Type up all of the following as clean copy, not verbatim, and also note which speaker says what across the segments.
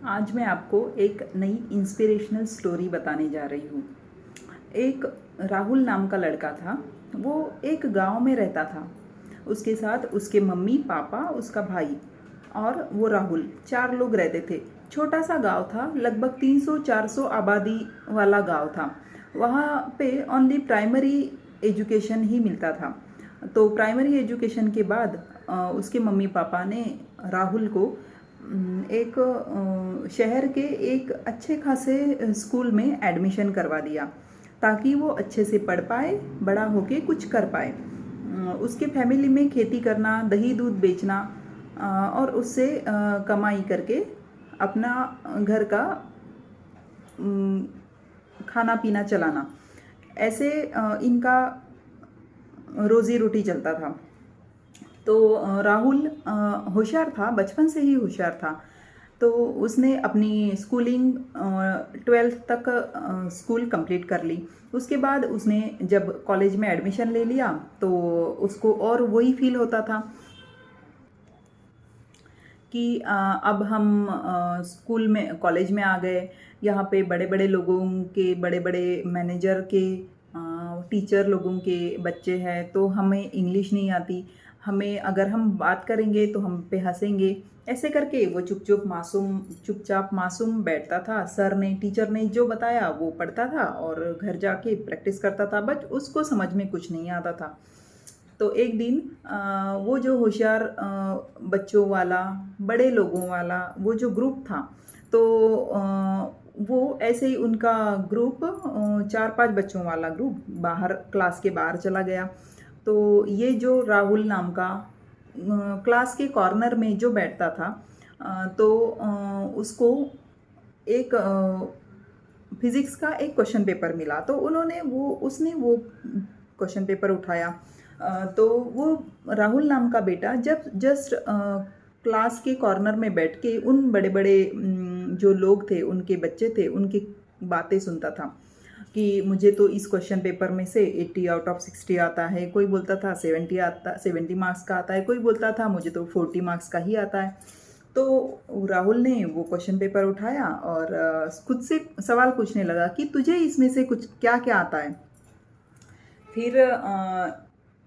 Speaker 1: आज मैं आपको एक नई इंस्पिरेशनल स्टोरी बताने जा रही हूँ। एक राहुल नाम का लड़का था। वो एक गांव में रहता था। उसके साथ उसके मम्मी पापा, उसका भाई और वो राहुल, 4 लोग रहते थे। छोटा सा गांव था, लगभग 300-400 आबादी वाला गांव था। वहाँ पे ओनली प्राइमरी एजुकेशन ही मिलता था। तो प्राइमरी एजुकेशन के बाद उसके मम्मी पापा ने राहुल को एक शहर के एक अच्छे खासे स्कूल में एडमिशन करवा दिया, ताकि वो अच्छे से पढ़ पाए, बड़ा होके कुछ कर पाए। उसके फैमिली में खेती करना, दही दूध बेचना और उससे कमाई करके अपना घर का खाना पीना चलाना, ऐसे इनका रोजी रोटी चलता था। तो राहुल होशियार था, बचपन से ही होशियार था। तो उसने अपनी स्कूलिंग 12th तक स्कूल कंप्लीट कर ली। उसके बाद उसने जब कॉलेज में एडमिशन ले लिया तो उसको और वही फील होता था कि अब हम स्कूल में, कॉलेज में आ गए। यहाँ पे बड़े बड़े लोगों के, बड़े बड़े मैनेजर के, टीचर लोगों के बच्चे हैं, तो हमें इंग्लिश नहीं आती। हमें, अगर हम बात करेंगे तो हम पे हंसेंगे। ऐसे करके वो चुपचाप मासूम बैठता था। सर ने, टीचर ने जो बताया वो पढ़ता था और घर जाके प्रैक्टिस करता था, बट उसको समझ में कुछ नहीं आता था। तो एक दिन वो जो होशियार बच्चों वाला, बड़े लोगों वाला वो जो ग्रुप था, तो वो ऐसे ही उनका ग्रुप 4-5 बच्चों वाला ग्रुप बाहर, क्लास के बाहर चला गया। तो ये जो राहुल नाम का क्लास के कॉर्नर में जो बैठता था, तो उसको एक फिजिक्स का एक क्वेश्चन पेपर मिला। तो उसने वो क्वेश्चन पेपर उठाया। तो वो राहुल नाम का बेटा जब जस्ट क्लास के कॉर्नर में बैठ के उन बड़े बड़े जो लोग थे, उनके बच्चे थे, उनकी बातें सुनता था कि मुझे तो इस क्वेश्चन पेपर में से 80 आउट ऑफ 60 आता है, कोई बोलता था 70 मार्क्स का आता है, कोई बोलता था मुझे तो 40 मार्क्स का ही आता है। तो राहुल ने वो क्वेश्चन पेपर उठाया और खुद से सवाल पूछने लगा कि तुझे इसमें से कुछ क्या क्या आता है। फिर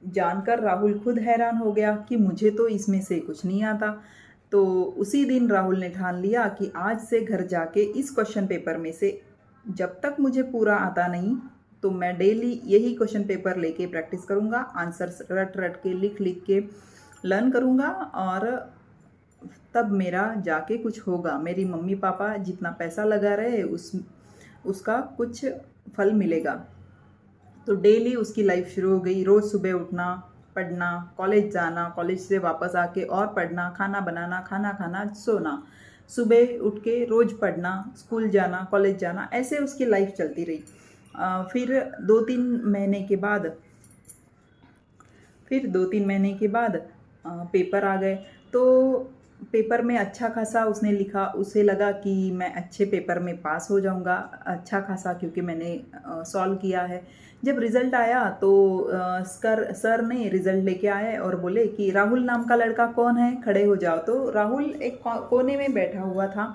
Speaker 1: जानकर राहुल खुद हैरान हो गया कि मुझे तो इसमें से कुछ नहीं आता। तो उसी दिन राहुल ने ठान लिया कि आज से घर जाके इस क्वेश्चन पेपर में से जब तक मुझे पूरा आता नहीं, तो मैं डेली यही क्वेश्चन पेपर लेके प्रैक्टिस करूँगा, आंसर्स रट रट के, लिख लिख के लर्न करूँगा, और तब मेरा जाके कुछ होगा। मेरी मम्मी पापा जितना पैसा लगा रहे उसका कुछ फल मिलेगा। तो डेली उसकी लाइफ शुरू हो गई। रोज़ सुबह उठना, पढ़ना, कॉलेज जाना, कॉलेज से वापस आके और पढ़ना, खाना बनाना, खाना खाना, सोना, सुबह उठ के रोज़ पढ़ना, स्कूल जाना, कॉलेज जाना, ऐसे उसकी लाइफ चलती रही। फिर 2-3 महीने के बाद पेपर आ गए। तो पेपर में अच्छा खासा उसने लिखा। उसे लगा कि मैं अच्छे पेपर में पास हो जाऊंगा, अच्छा खासा, क्योंकि मैंने सॉल्व किया है। जब रिज़ल्ट आया तो सर ने रिज़ल्ट लेके आए और बोले कि राहुल नाम का लड़का कौन है, खड़े हो जाओ। तो राहुल एक कोने में बैठा हुआ था,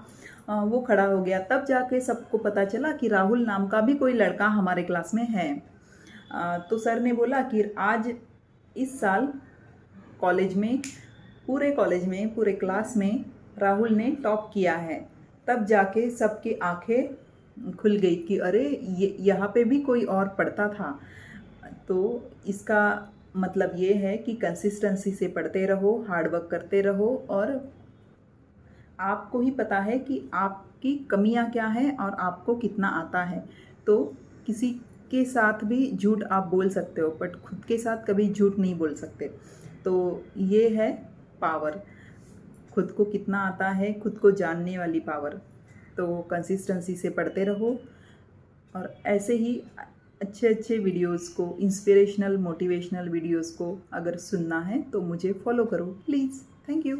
Speaker 1: वो खड़ा हो गया। तब जाके सबको पता चला कि राहुल नाम का भी कोई लड़का हमारे क्लास में है। तो सर ने बोला कि आज, इस साल कॉलेज में, पूरे क्लास में राहुल ने टॉप किया है। तब जाके सबकी आंखें खुल गई कि अरे, ये यहाँ पे भी कोई और पढ़ता था। तो इसका मतलब ये है कि कंसिस्टेंसी से पढ़ते रहो, हार्ड वर्क करते रहो, और आपको ही पता है कि आपकी कमियां क्या हैं और आपको कितना आता है। तो किसी के साथ भी झूठ आप बोल सकते हो, बट खुद के साथ कभी झूठ नहीं बोल सकते। तो ये है पावर, खुद को कितना आता है, खुद को जानने वाली पावर। तो कंसिस्टेंसी से पढ़ते रहो, और ऐसे ही अच्छे अच्छे वीडियोस को, इंस्पिरेशनल मोटिवेशनल वीडियोस को अगर सुनना है तो मुझे फॉलो करो प्लीज़। Thank you.